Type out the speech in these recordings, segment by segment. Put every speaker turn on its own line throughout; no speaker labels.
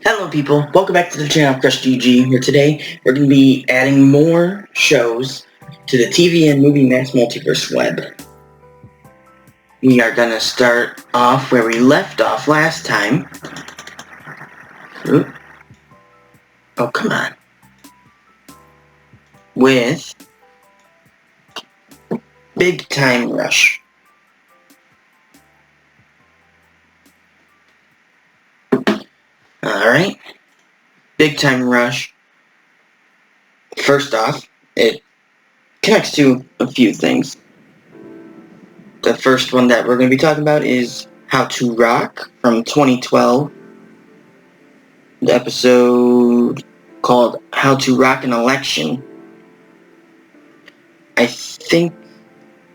Hello people, welcome back to the channel CrustG-G. Here today, we're going to be adding more shows to the TV and movie mass multiverse web. We are going to start off where we left off last time. Oop. Oh, come on. With Big Time Rush. Alright. Big Time Rush. First off, it connects to a few things. The first one that we're going to be talking about is How to Rock from 2012. The episode called How to Rock an Election. I think,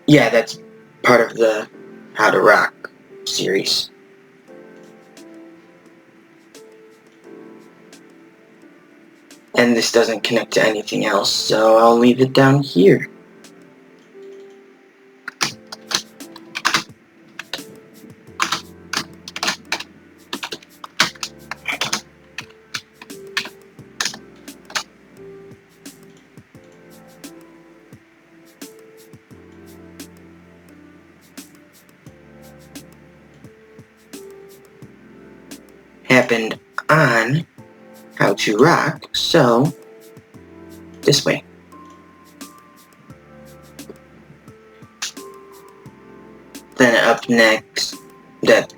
yeah, that's part of the How to Rock series. And this doesn't connect to anything else, so I'll leave it down here. Happened on How to Rock, so this way. Then up next, that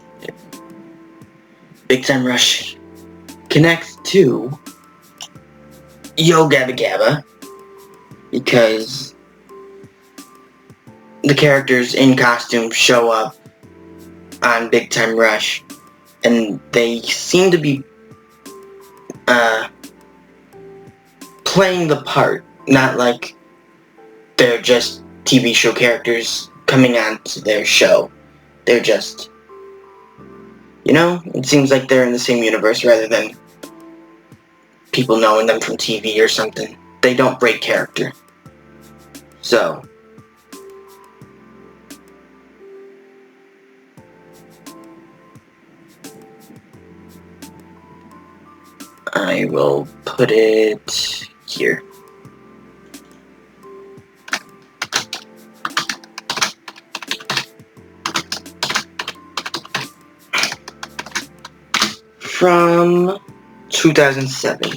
Big Time Rush connects to Yo Gabba Gabba, because the characters in costume show up on Big Time Rush, and they seem to be playing the part, not like they're just TV show characters coming on to their show. They're just, it seems like they're in the same universe rather than people knowing them from TV or something. They don't break character. So, I will put it here. From 2007.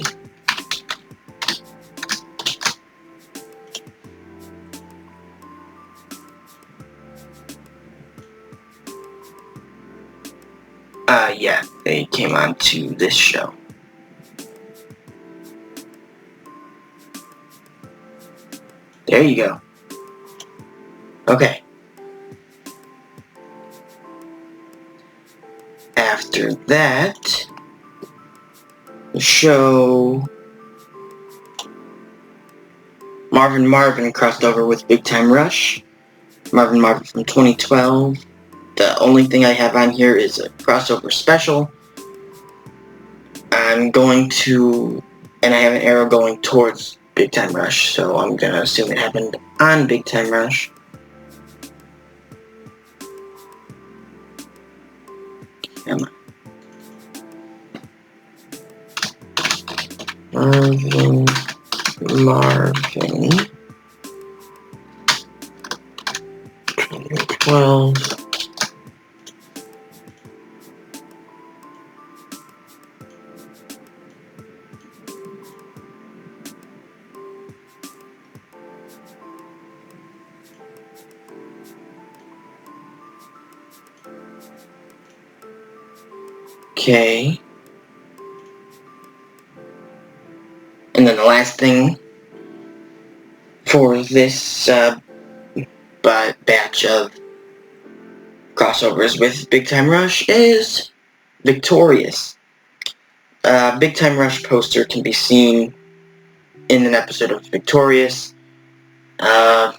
Yeah, they came on to this show. There you go. Okay. After that, the show Marvin crossed over with Big Time Rush. Marvin from 2012. The only thing I have on here is a crossover special. I'm going to, and I have an arrow going towards Big Time Rush, so I'm gonna assume it happened on Big Time Rush. Come on. Marvin 2012. Okay. And then the last thing for this batch of crossovers with Big Time Rush is Victorious. Big Time Rush poster can be seen in an episode of Victorious. There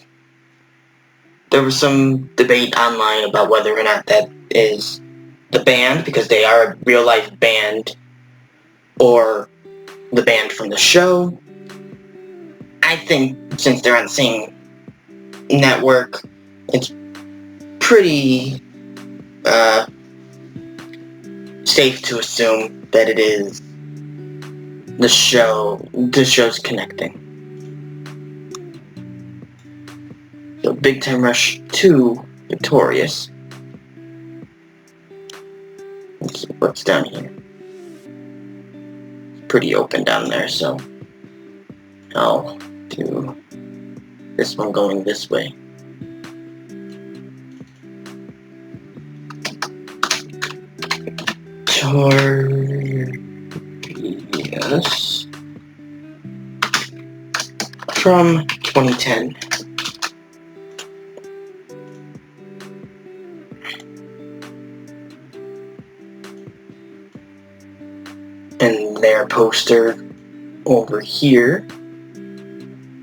was some debate online about whether or not that is the band, because they are a real-life band, or the band from the show. I think since they're on the same network, it's pretty safe to assume that it is the show's connecting. So Big Time Rush 2, Victorious. Let's see what's down here. It's pretty open down there, so I'll do this one going this way. Victorious from 2010. And their poster over here.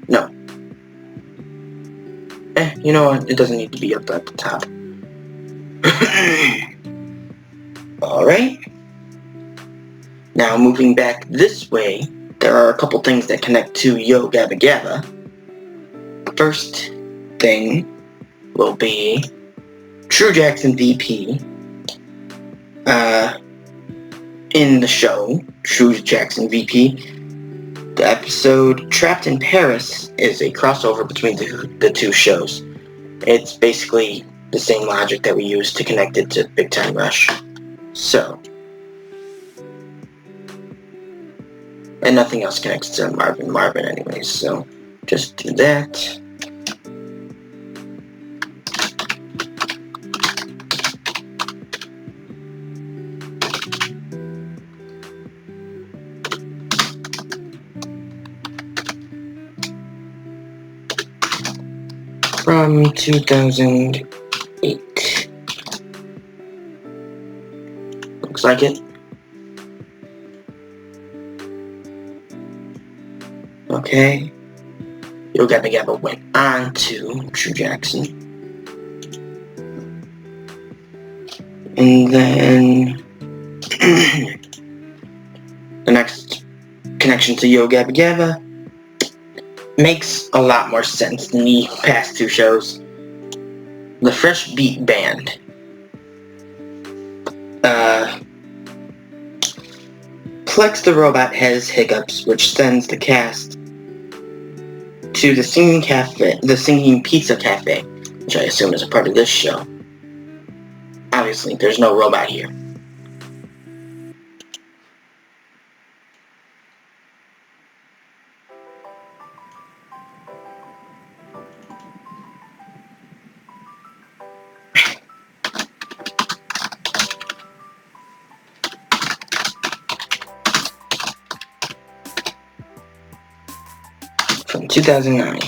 No. You know what? It doesn't need to be up at the top. Alright. Now moving back this way, there are a couple things that connect to Yo Gabba Gabba. First thing will be True Jackson VP. In the show, True Jackson VP, the episode Trapped in Paris is a crossover between the two shows. It's basically the same logic that we use to connect it to Big Time Rush. So, and nothing else connects to Marvin anyways, so just do that. From 2008. Looks like it. Okay. Yo Gabba Gabba went on to True Jackson. And then the next connection to Yo Gabba Gabba makes a lot more sense than the past two shows. The Fresh Beat Band. Plex the Robot has hiccups, which sends the cast to the Singing Pizza Cafe, which I assume is a part of this show. Obviously, there's no robot here. From 2009.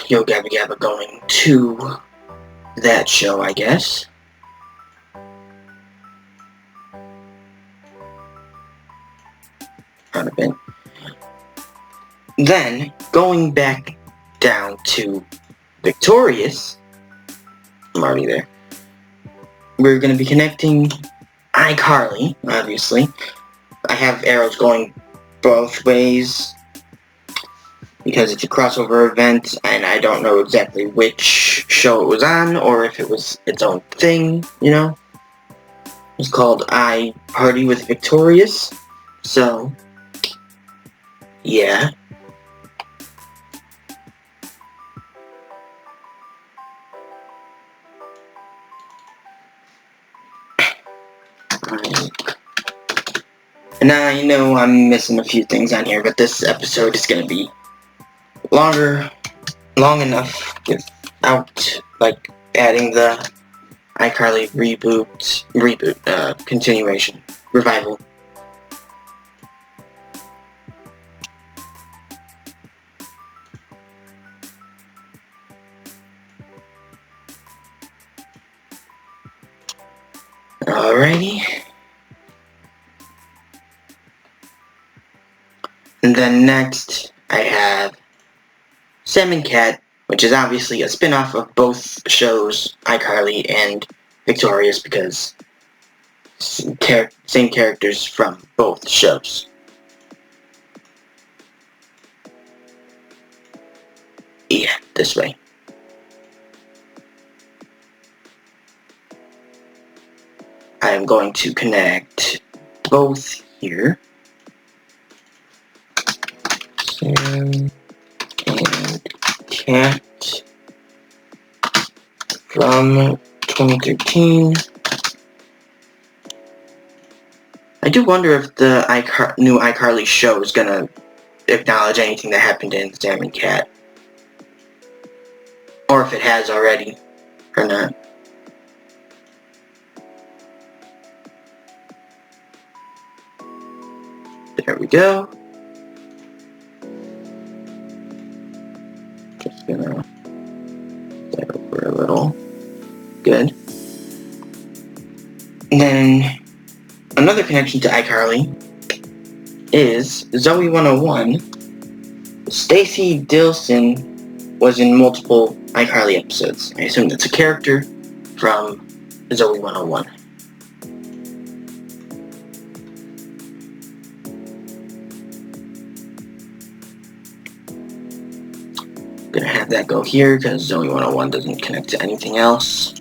Yo Gabba Gabba going to that show, I guess. Out of it. Then, going back down to Victorious, I'm already there, we're going to be connecting iCarly, obviously. I have arrows going both ways, because it's a crossover event, and I don't know exactly which show it was on, or if it was its own thing, you know? It's called I Party with Victorious, so, yeah. And I know I'm missing a few things on here, but this episode is going to be long enough without, like, adding the iCarly reboot, continuation, revival. Alrighty. And then next, I have Sam and Cat, which is obviously a spin-off of both shows, iCarly and Victorious, because same characters from both shows. Yeah, this way. I am going to connect both here. Sam and Cat from 2013. I do wonder if the new iCarly show is gonna acknowledge anything that happened in Sam and Cat. Or if it has already, or not. There we go. Just gonna get over a little. Good. And then another connection to iCarly is Zoe 101. Stacy Dilson was in multiple iCarly episodes. I assume that's a character from Zoe 101. Gonna have that go here because Zoe 101 doesn't connect to anything else.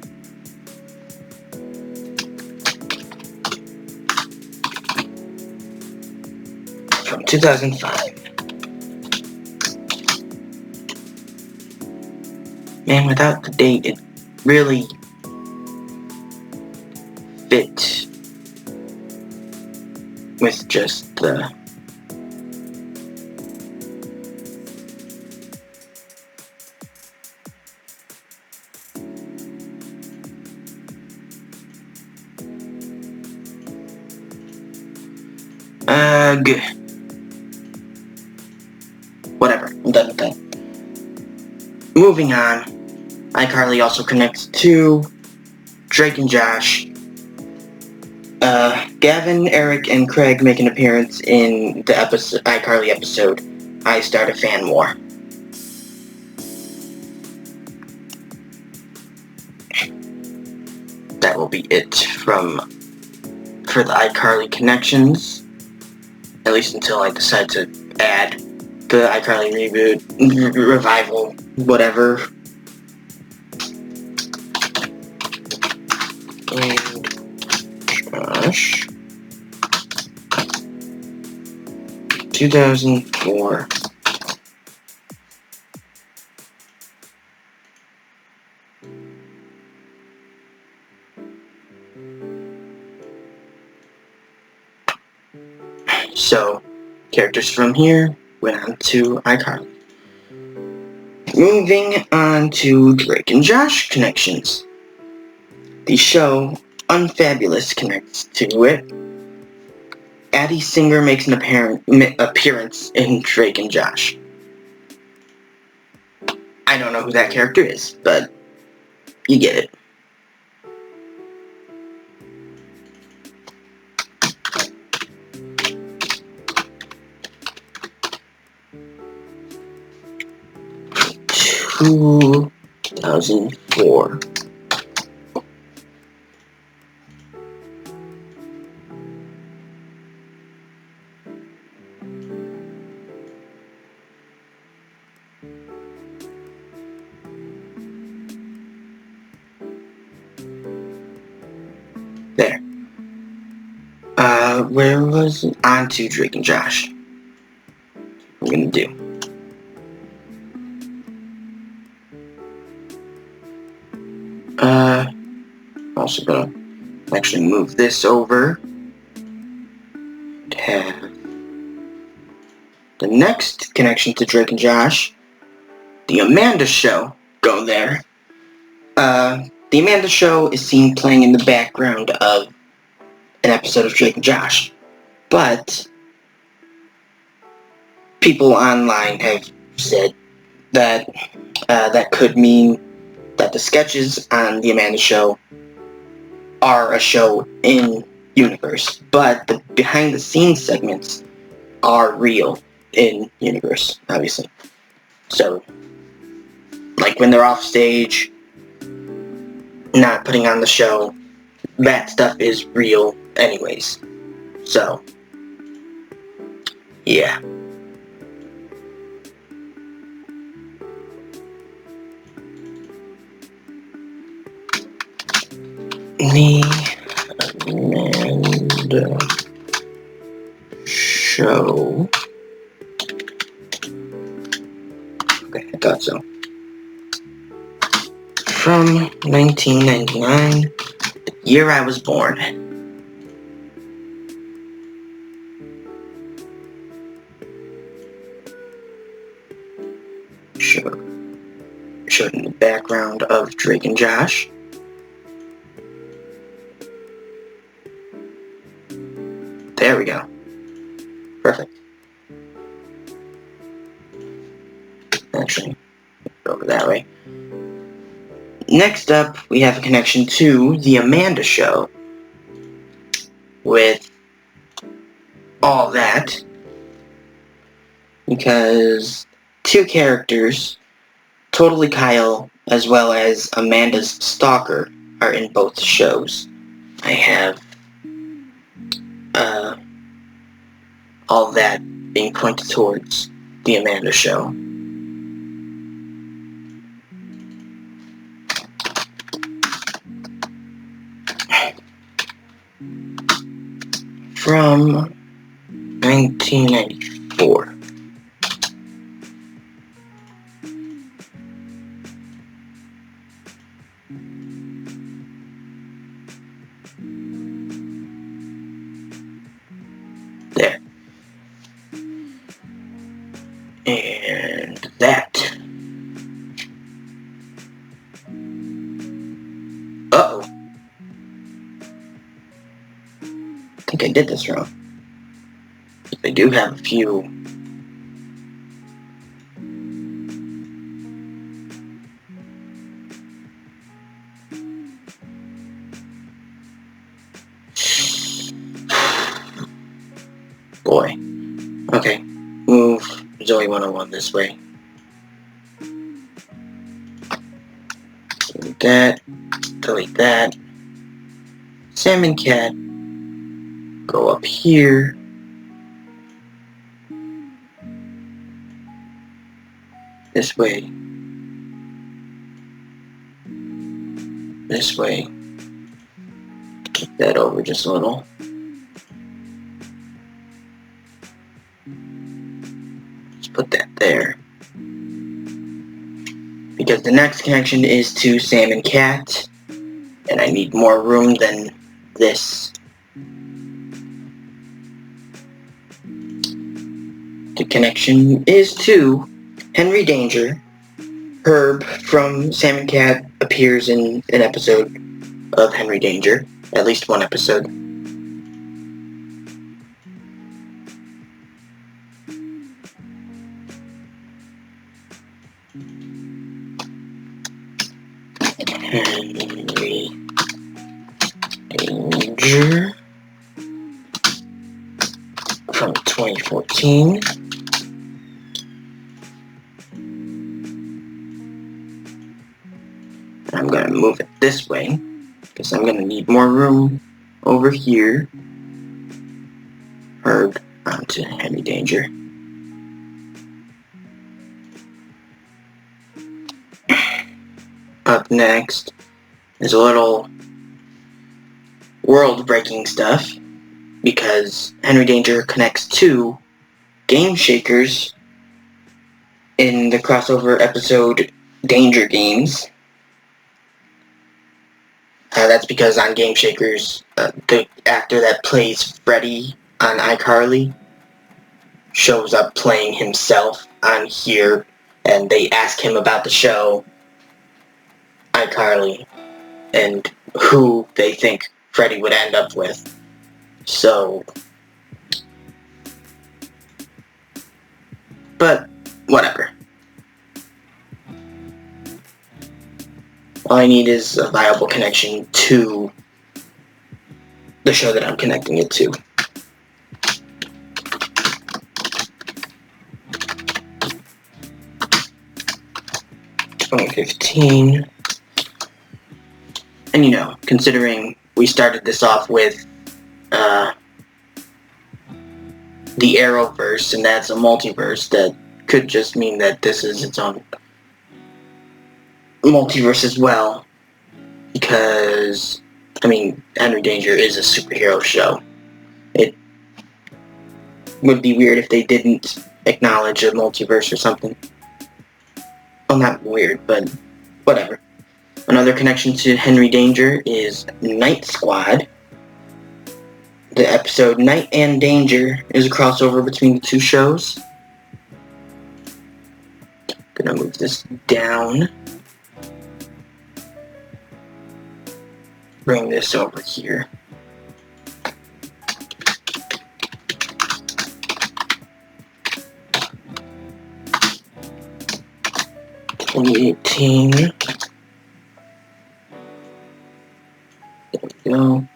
From 2005. Man, without the date, it really fit with just the good. Whatever, I'm done with that. Moving on, iCarly also connects to Drake and Josh. Gavin, Eric, and Craig make an appearance in the iCarly episode, I Start a Fan War. That will be it for the iCarly connections. At least until I decide to add the iCarly reboot, revival, whatever. And Josh, 2004. So, characters from here went on to iCarly. Moving on to Drake and Josh connections. The show Unfabulous connects to it. Addie Singer makes an appearance in Drake and Josh. I don't know who that character is, but you get it. Two 2004. There. Where was it? On to Drake and Josh. I'm gonna do. I'm also gonna actually move this over to have the next connection to Drake and Josh, the Amanda Show, go there. The Amanda Show is seen playing in the background of an episode of Drake and Josh, but people online have said that that could mean that the sketches on the Amanda Show are a show in universe, but the behind the scenes segments are real in universe, obviously. So, like when they're off stage, not putting on the show, that stuff is real anyways. So, yeah. The Amanda Show. Okay, I thought so. From 1999, the year I was born. Showed in the background of Drake and Josh. There we go. Perfect. Actually, go over that way. Next up, we have a connection to The Amanda Show. With all that. Because two characters, Totally Kyle as well as Amanda's stalker, are in both shows. I have all that being pointed towards The Amanda Show. From 1994. There. And that. Uh-oh. I think I did this wrong. I do have a few. Boy. Okay. Move Zoe 101 this way. Delete that. Delete that. Sam and Cat. Go up here. This way. This way. Kick that over just a little. Just put that there. Because the next connection is to Sam and Cat. And I need more room than this. The connection is to Henry Danger. Herb from Sam and Cat appears in an episode of Henry Danger. At least one episode. Henry Danger from 2014. I'm going to move it this way because I'm going to need more room over here. Herb onto Henry Danger. Up next is a little world-breaking stuff because Henry Danger connects to Game Shakers in the crossover episode Danger Games. That's because on Game Shakers, the actor that plays Freddy on iCarly shows up playing himself on here, and they ask him about the show iCarly and who they think Freddy would end up with. So, but whatever. All I need is a viable connection to the show that I'm connecting it to. (2015). And considering we started this off with the Arrowverse, and that's a multiverse. That could just mean that this is its own multiverse as well, because, I mean, Henry Danger is a superhero show. It would be weird if they didn't acknowledge a multiverse or something. Well, not weird, but whatever. Another connection to Henry Danger is Night Squad. The episode Night and Danger is a crossover between the two shows. Gonna move this down. Bring this over here. (2018). There we go.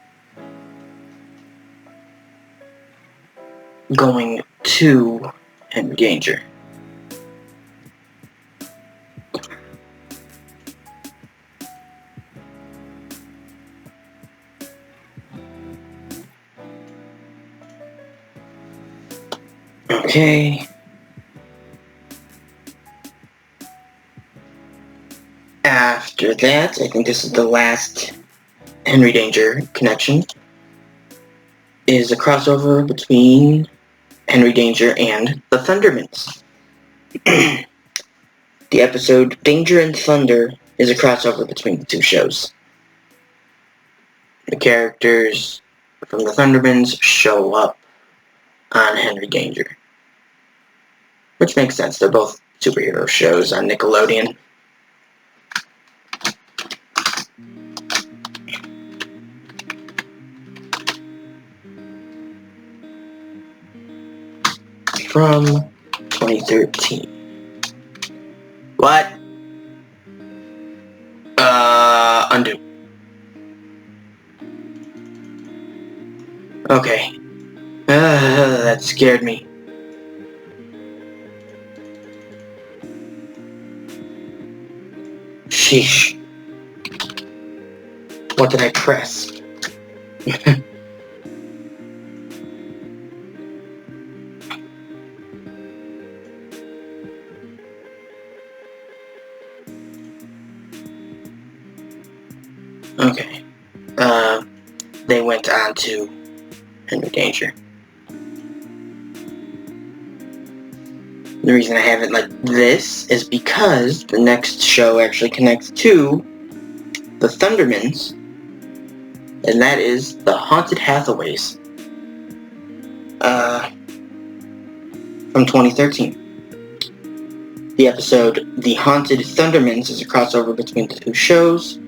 Going to Henry Danger. Okay. After that, I think this is the last Henry Danger connection, is a crossover between Henry Danger and the Thundermans. The episode Danger and Thunder is a crossover between the two shows. The characters from the Thundermans show up on Henry Danger, which makes sense. They're both superhero shows on Nickelodeon. From 2013. What? Undo. Okay. That scared me. Sheesh. What did I press? Okay. They went on to Henry Danger. The reason I have it like this is because the next show actually connects to the Thundermans, and that is the Haunted Hathaways. From 2013. The episode The Haunted Thundermans is a crossover between the two shows,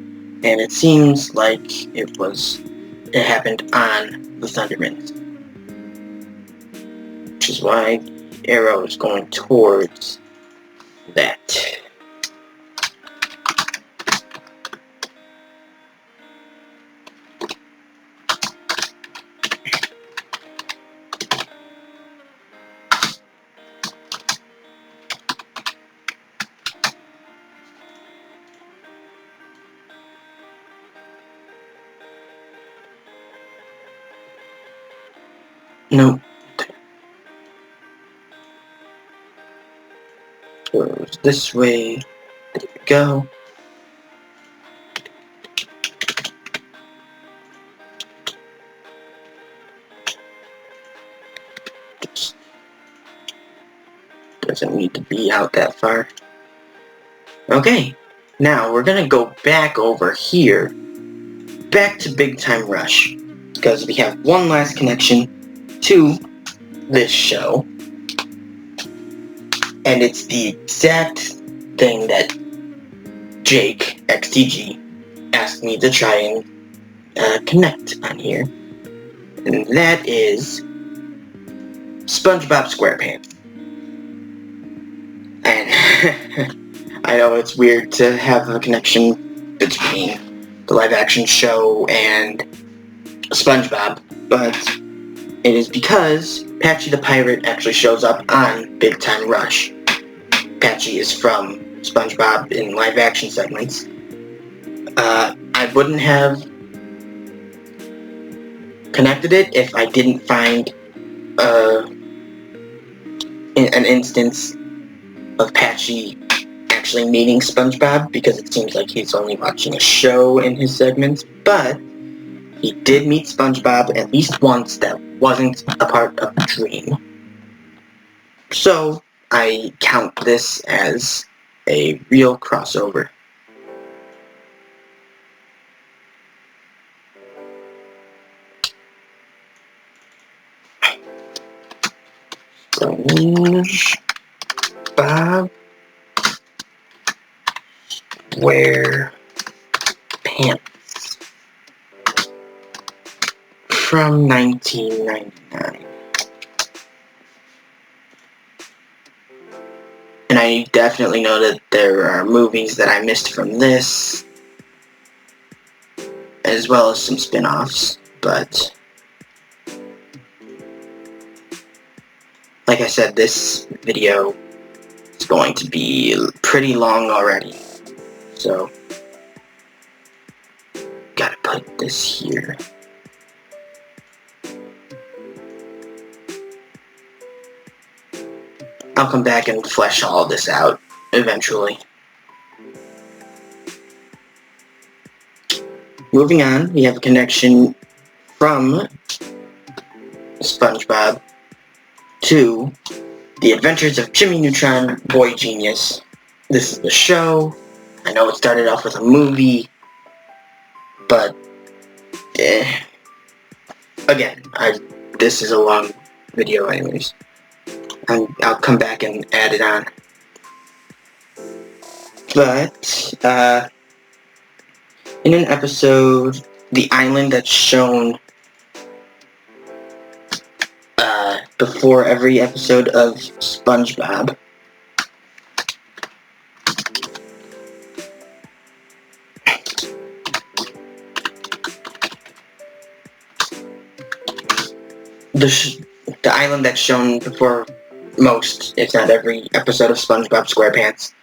and it seems like it happened on the Thundermans, which is why the arrow is going towards that. Nope. Goes this way. There we go. Just doesn't need to be out that far. Okay, now we're gonna go back over here, back to Big Time Rush, because we have one last connection to this show, and it's the exact thing that Jake, XTG, asked me to try and connect on here, and that is SpongeBob SquarePants. And I know it's weird to have a connection between the live-action show and SpongeBob, but it is because Patchy the Pirate actually shows up on Big Time Rush. Patchy is from SpongeBob in live-action segments. I wouldn't have connected it if I didn't find an instance of Patchy actually meeting SpongeBob, because it seems like he's only watching a show in his segments, but he did meet SpongeBob at least once that wasn't a part of the dream. So, I count this as a real crossover. SpongeBob wear pants from 1999. And I definitely know that there are movies that I missed from this, as well as some spin-offs, but like I said, this video is going to be pretty long already, so gotta put this here. I'll come back and flesh all this out eventually. Moving on, we have a connection from SpongeBob to The Adventures of Jimmy Neutron, Boy Genius. This is the show. I know it started off with a movie, but again, this is a long video anyways. I'll come back and add it on. But, in an episode, the island that's shown before every episode of SpongeBob the island that's shown before most, if not every, episode of SpongeBob SquarePants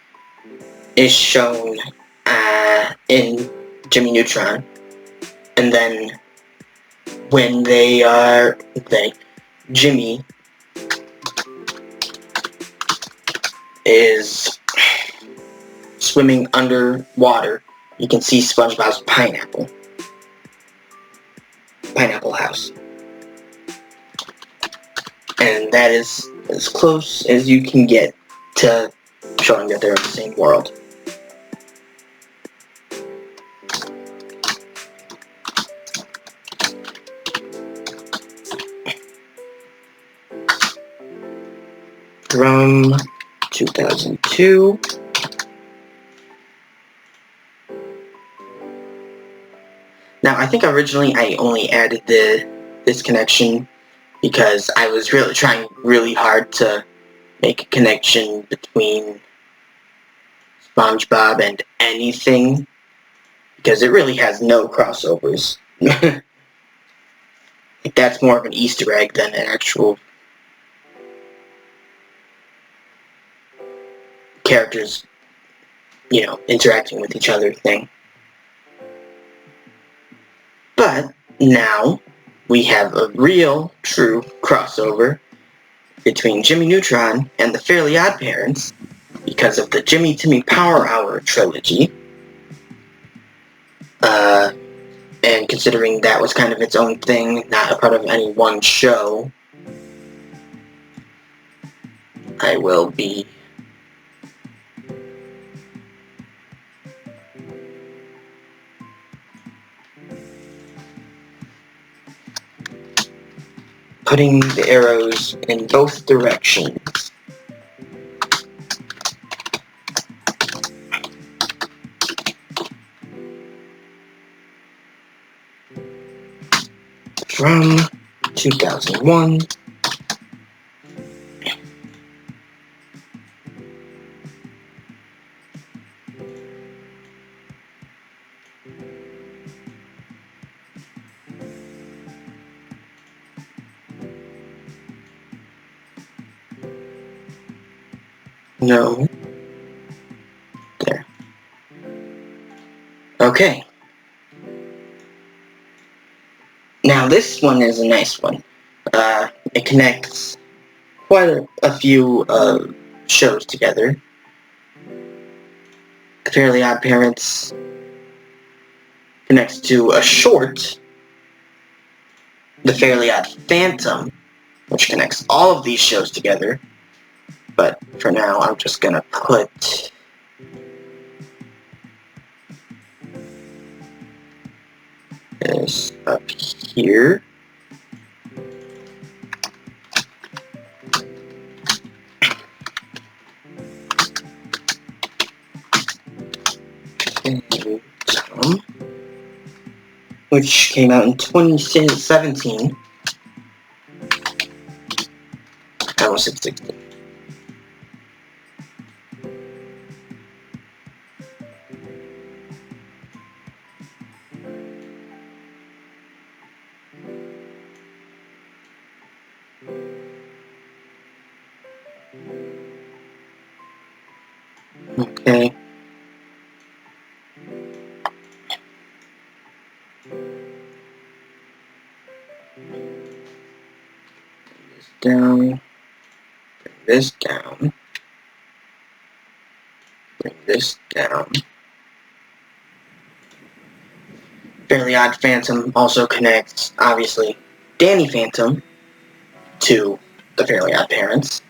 is shown in Jimmy Neutron. And then when Jimmy is swimming underwater, you can see SpongeBob's pineapple house. And that is as close as you can get to showing that they're in the same world. From 2002. Now, I think originally I only added this connection because I was really trying really hard to make a connection between SpongeBob and anything, because it really has no crossovers. That's more of an Easter egg than an actual characters, interacting with each other thing. But now we have a real, true crossover between Jimmy Neutron and the Fairly Odd Parents because of the Jimmy Timmy Power Hour trilogy. And considering that was kind of its own thing, not a part of any one show, I will be putting the arrows in both directions. From 2001. No. There. Okay. Now, Now this one is a nice one. It connects quite a few shows together. The Fairly Odd Parents connects to a short, The Fairly Odd Phantom, which connects all of these shows together. But for now, I'm just gonna put this up here. Which came out in 2017. I almost said 16. Okay. Down, bring this down, bring this down. Fairly Odd Phantom also connects, obviously, Danny Phantom to the Fairly Odd Parents.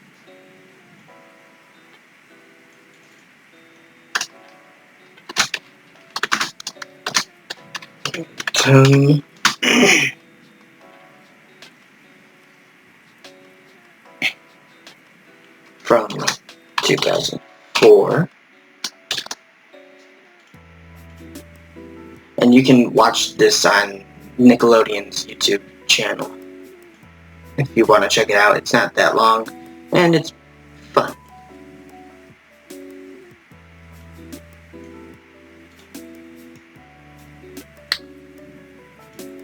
From 2004. And you can watch this on Nickelodeon's YouTube channel if you want to check it out. It's not that long, and it's fun.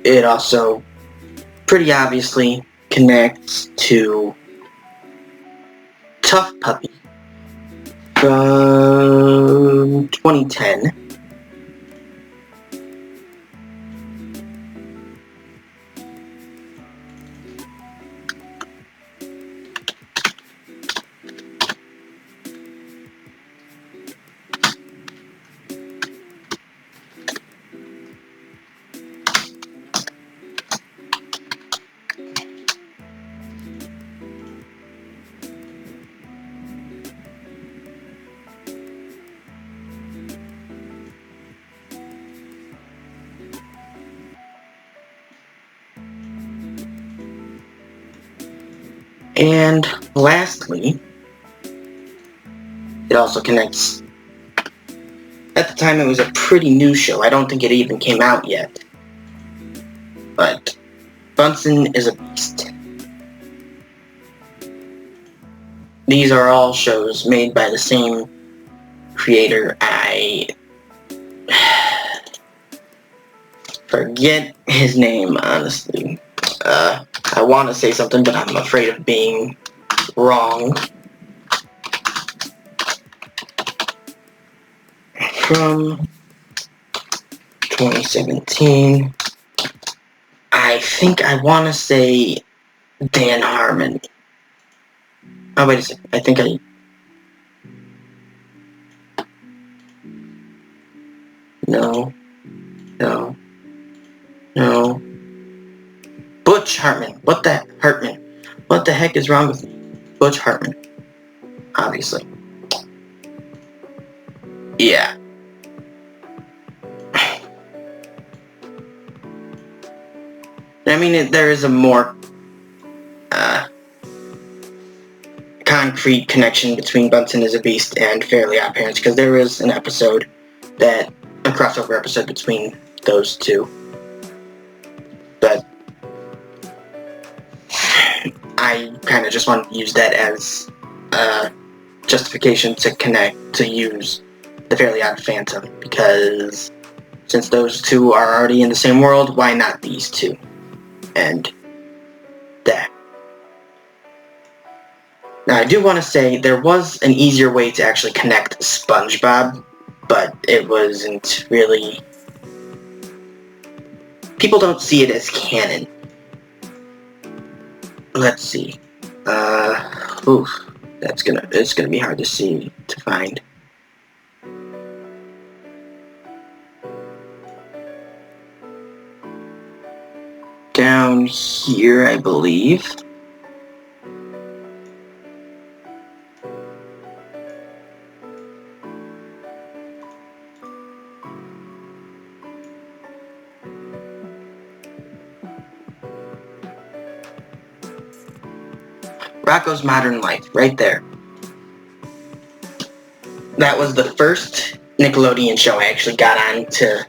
It also pretty obviously connects to Tough Puppy from 2010. And lastly, it also connects. At the time, it was a pretty new show. I don't think it even came out yet. But Bunsen is a Beast. These are all shows made by the same creator. I forget his name, honestly. I want to say something, but I'm afraid of being wrong. From 2017, I think I want to say Dan Harmon. Oh, wait a second. I think I... No. Butch Hartman. What the heck is wrong with me? Butch Hartman. Obviously. Yeah. I mean, there is a more concrete connection between Bunsen is a Beast and Fairly Odd Parents, because there is an episode a crossover episode between those two. But I kind of just wanted to use that as justification to use the Fairly Odd Phantom, because since those two are already in the same world, why not these two? And that. Now, I do want to say there was an easier way to actually connect SpongeBob, but it wasn't really... People don't see it as canon. let's see. It's gonna be hard to find. Down here, I believe. Rocko's Modern Life, right there. That was the first Nickelodeon show I actually got on to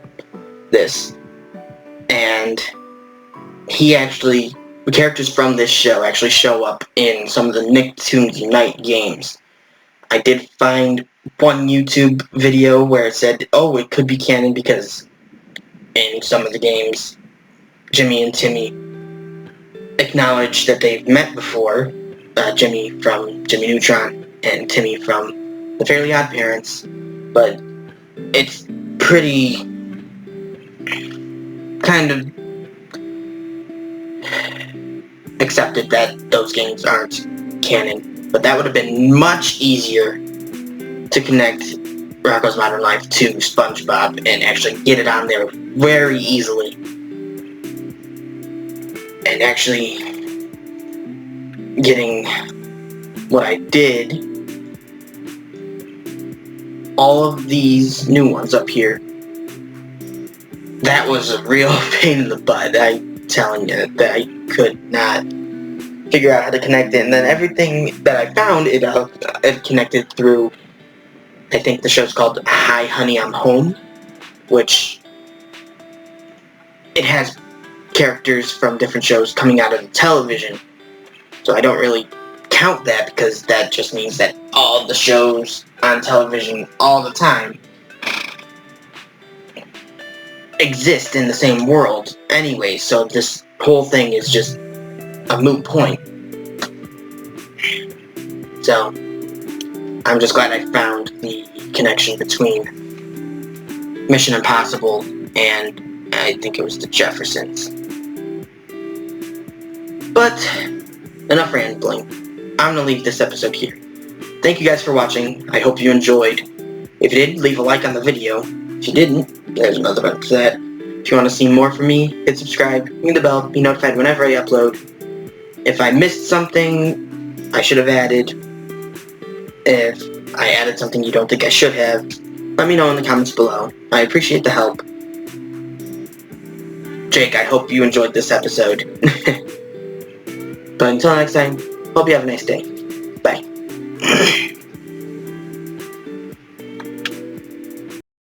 this. And the characters from this show actually show up in some of the Nicktoons Unite games. I did find one YouTube video where it said, oh, it could be canon because in some of the games, Jimmy and Timmy acknowledge that they've met before. Jimmy from Jimmy Neutron and Timmy from The Fairly Odd Parents, but it's pretty kind of accepted that those games aren't canon, but that would have been much easier to connect Rocko's Modern Life to SpongeBob and actually get it on there very easily. And actually getting what I did, all of these new ones up here, that was a real pain in the butt. I'm telling you that I could not figure out how to connect it. And then everything that I found, it connected through, I think the show's called Hi Honey I'm Home, which it has characters from different shows coming out of the television. So I don't really count that because that just means that all the shows on television all the time exist in the same world anyway, so this whole thing is just a moot point. So I'm just glad I found the connection between Mission Impossible and I think it was the Jeffersons. But enough rambling. I'm going to leave this episode here. Thank you guys for watching. I hope you enjoyed. If you did, leave a like on the video. If you didn't, there's another button for that. If you want to see more from me, hit subscribe, ring the bell, be notified whenever I upload. If I missed something I should have added, if I added something you don't think I should have, let me know in the comments below. I appreciate the help. Jake, I hope you enjoyed this episode. But until next time, hope you have a nice day.